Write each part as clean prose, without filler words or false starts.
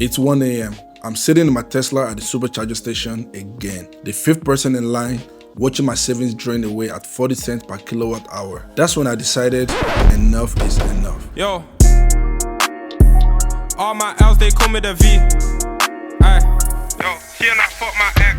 It's 1 a.m. I'm sitting in my Tesla at the Supercharger station again. The fifth person in line, watching my savings drain away at 40 cents per kilowatt hour. That's when I decided enough is enough. Yo, all my L's, they call me the V. Yo, she and I fuck my ex.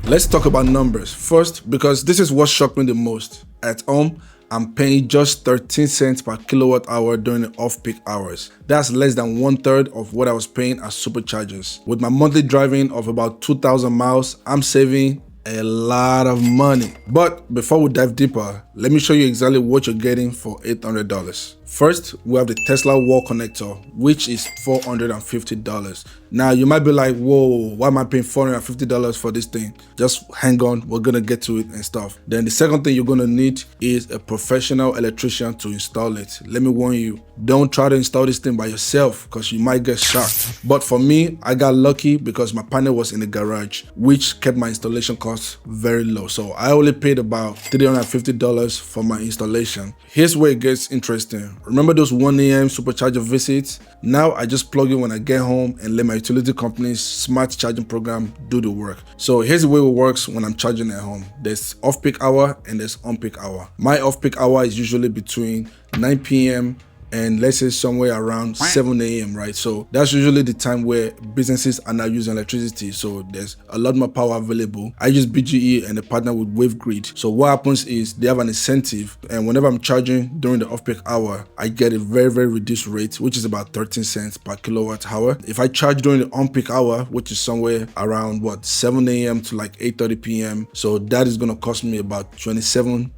Let's talk about numbers. First, because this is what shocked me the most. At home, I'm paying just 13 cents per kilowatt hour during the off-peak hours. That's less than 1/3 of what I was paying at Superchargers. With my monthly driving of about 2,000 miles, I'm saving a lot of money. But before we dive deeper, let me show you exactly what you're getting for $800. First, we have the Tesla wall connector, which is $450. Now, you might be like, whoa, why am I paying $450 for this thing? Just hang on, we're gonna get to it and stuff. Then the second thing you're gonna need is a professional electrician to install it. Let me warn you, don't try to install this thing by yourself because you might get shocked. But for me, I got lucky because my panel was in the garage, which kept my installation costs very low. So I only paid about $350 for my installation. Here's where it gets interesting. Remember those 1 a.m. Supercharger visits? Now I just plug in when I get home and let my utility company's smart charging program do the work. So here's the way it works when I'm charging at home. There's off-peak hour and there's on-peak hour. My off-peak hour is usually between 9 p.m. and let's say somewhere around 7 a.m. right? So that's usually the time where businesses are now using electricity. So there's a lot more power available. I use BGE and they partner with WaveGrid. So what happens is they have an incentive, and whenever I'm charging during the off-peak hour, I get a very, very reduced rate, which is about 13 cents per kilowatt hour. If I charge during the on-peak hour, which is somewhere around 7 a.m. to like 8:30 p.m. So that is going to cost me about 27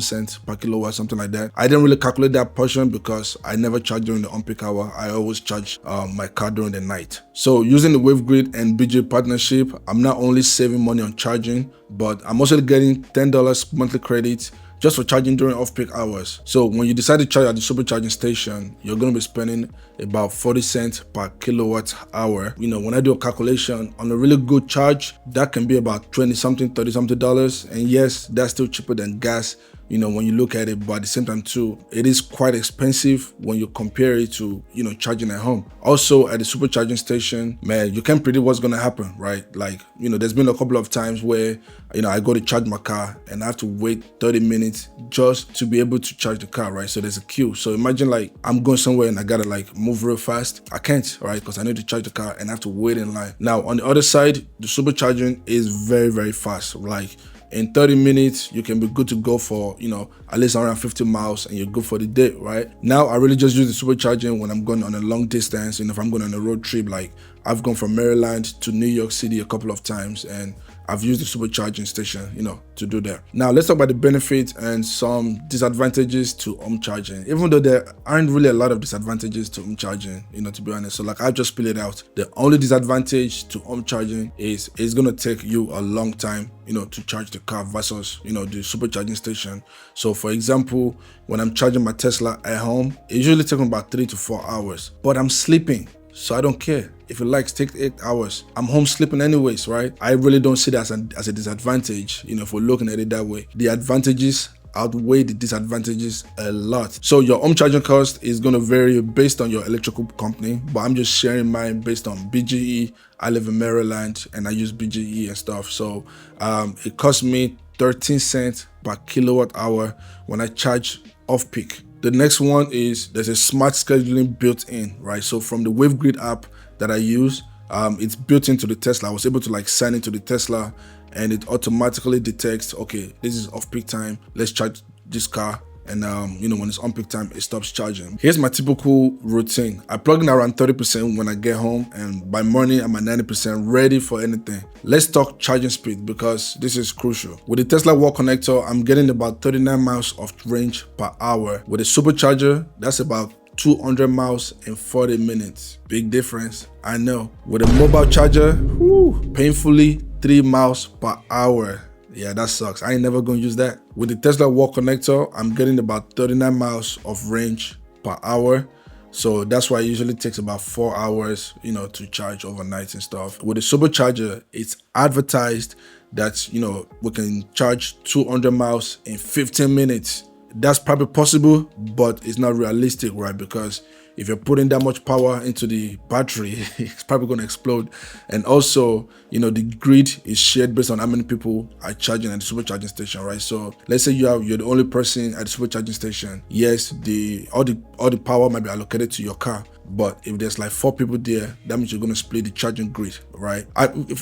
cents per kilowatt, something like that. I didn't really calculate that portion because I never charge during the on-peak hour. I always charge my car during the night. So using the WaveGrid and BG partnership, I'm not only saving money on charging, but I'm also getting $10 monthly credit just for charging during off-peak hours. So when you decide to charge at the supercharging station, you're going to be spending about 40 cents per kilowatt hour. You know, when I do a calculation on a really good charge, that can be about 20 something, 30 something dollars. And yes, that's still cheaper than gas, you know, when you look at it, but at the same time too, it is quite expensive when you compare it to, you know, charging at home. Also at the supercharging station, man, you can't predict what's going to happen, right? Like, you know, there's been a couple of times where, you know, I go to charge my car and I have to wait 30 minutes just to be able to charge the car, right? So there's a queue. So imagine like I'm going somewhere and I gotta like move real fast. I can't, right? Because I need to charge the car and I have to wait in line. Now on the other side, the supercharging is very, very fast. Like in 30 minutes, you can be good to go for, you know, at least around 50 miles and you're good for the day, right? Now, I really just use the supercharging when I'm going on a long distance and if I'm going on a road trip, like I've gone from Maryland to New York City a couple of times and I've used the supercharging station, you know, to do that. Now, let's talk about the benefits and some disadvantages to home charging, even though there aren't really a lot of disadvantages to home charging, you know, to be honest. So like I just split it out. The only disadvantage to home charging is it's going to take you a long time, you know, to charge the car versus, you know, the supercharging station. So for example, when I'm charging my Tesla at home, it usually takes me about 3 to 4 hours, but I'm sleeping. So I don't care. If it likes take 8 hours, I'm home sleeping anyways, right? I really don't see that as a disadvantage, you know, if we're looking at it that way. The advantages outweigh the disadvantages a lot. So your home charging cost is going to vary based on your electrical company, but I'm just sharing mine based on BGE. I live in Maryland and I use BGE and stuff. So it costs me 13 cents per kilowatt hour when I charge off peak. The next one is there's a smart scheduling built in, right? So from the WaveGrid app that I use, it's built into the Tesla. I was able to like sign into the Tesla and it automatically detects, okay, this is off peak time. Let's charge this car. And you know, when it's on peak time, it stops charging. Here's my typical routine. I plug in around 30% when I get home, and by morning I'm at 90% ready for anything. Let's talk charging speed because this is crucial. With the Tesla wall connector, I'm getting about 39 miles of range per hour. With a supercharger, that's about 200 miles in 40 minutes. Big difference, I know. With a mobile charger, painfully 3 miles per hour. Yeah, that sucks. I ain't never gonna use that. With the Tesla wall connector, I'm getting about 39 miles of range per hour. So that's why it usually takes about 4 hours, you know, to charge overnight and stuff. With the supercharger, it's advertised that, you know, we can charge 200 miles in 15 minutes. That's probably possible, but it's not realistic, right? Because if you're putting that much power into the battery, it's probably going to explode. And also, the grid is shared based on how many people are charging at the supercharging station, right? So let's say you're the only person at the supercharging station. Yes, all the power might be allocated to your car, but if there's like 4 people there, that means you're going to split the charging grid, right?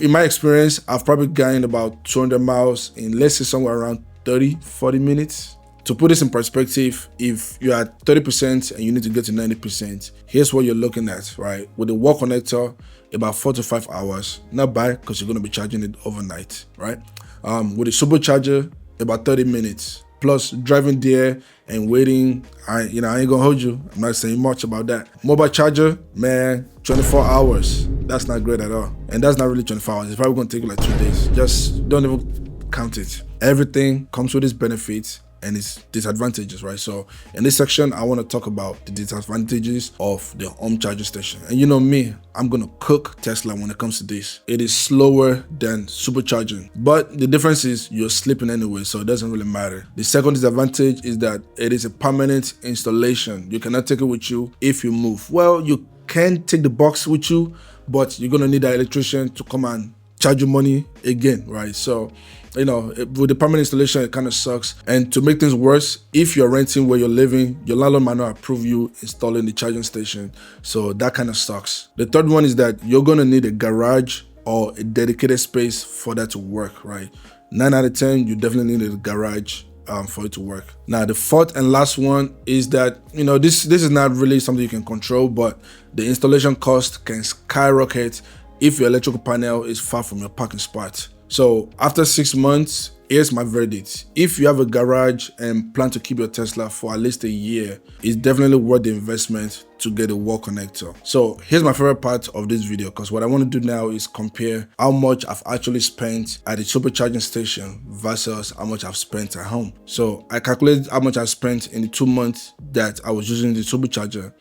In my experience, I've probably gained about 200 miles in, let's say, somewhere around 30-40 minutes. To put this in perspective, if you're at 30% and you need to get to 90%, here's what you're looking at, right? With the wall connector, about 4 to 5 hours. Not bad, because you're going to be charging it overnight, right? With the supercharger, about 30 minutes. Plus driving there and waiting, I ain't gonna hold you. I'm not saying much about that. Mobile charger, man, 24 hours. That's not great at all. And that's not really 24 hours. It's probably gonna take you like 2 days. Just don't even count it. Everything comes with its benefits and its disadvantages, right? So in this section, I want to talk about the disadvantages of the home charging station. And you know me, I'm gonna cook Tesla when it comes to this. It is slower than supercharging, but the difference is you're sleeping anyway, so it doesn't really matter. The second disadvantage is that it is a permanent installation. You cannot take it with you if you move. Well, you can take the box with you, but you're gonna need an electrician to come and charge your money again, right? So with the permanent installation, it kind of sucks. And to make things worse, if you're renting where you're living, your landlord might not approve you installing the charging station. So that kind of sucks. The third one is that you're going to need a garage or a dedicated space for that to work, right? 9 out of 10, you definitely need a garage for it to work. Now, the fourth and last one is that, this is not really something you can control, but the installation cost can skyrocket if your electrical panel is far from your parking spot. So after 6 months, here's my verdict. If you have a garage and plan to keep your Tesla for at least a year, it's definitely worth the investment to get a wall connector. So here's my favorite part of this video, because what I want to do now is compare how much I've actually spent at the supercharging station versus how much I've spent at home. So I calculated how much I spent in the 2 months that I was using the supercharger.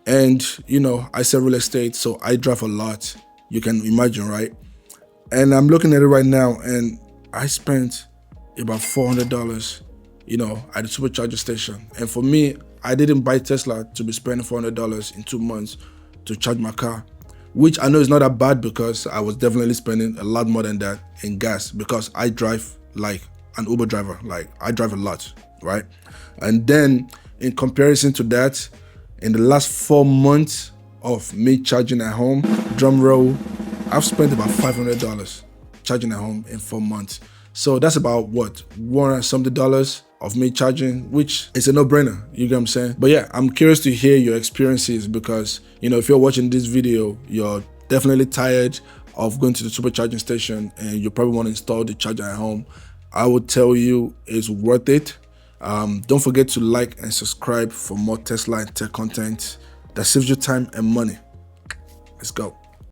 And I sell real estate, so I drive a lot. You can imagine, right? And I'm looking at it right now, and I spent about $400, at the supercharger station. And for me, I didn't buy Tesla to be spending $400 in 2 months to charge my car, which I know is not that bad, because I was definitely spending a lot more than that in gas, because I drive like an Uber driver. Like, I drive a lot, right? And then in comparison to that, in the last 4 months of me charging at home, drum roll, I've spent about $500 charging at home in 4 months. So that's about what, $100 something of me charging, which is a no-brainer. You get what I'm saying? But yeah, I'm curious to hear your experiences, because if you're watching this video, you're definitely tired of going to the supercharging station and you probably want to install the charger at home. I would tell you it's worth it. Don't forget to like and subscribe for more Tesla and tech content that saves you time and money. Let's go.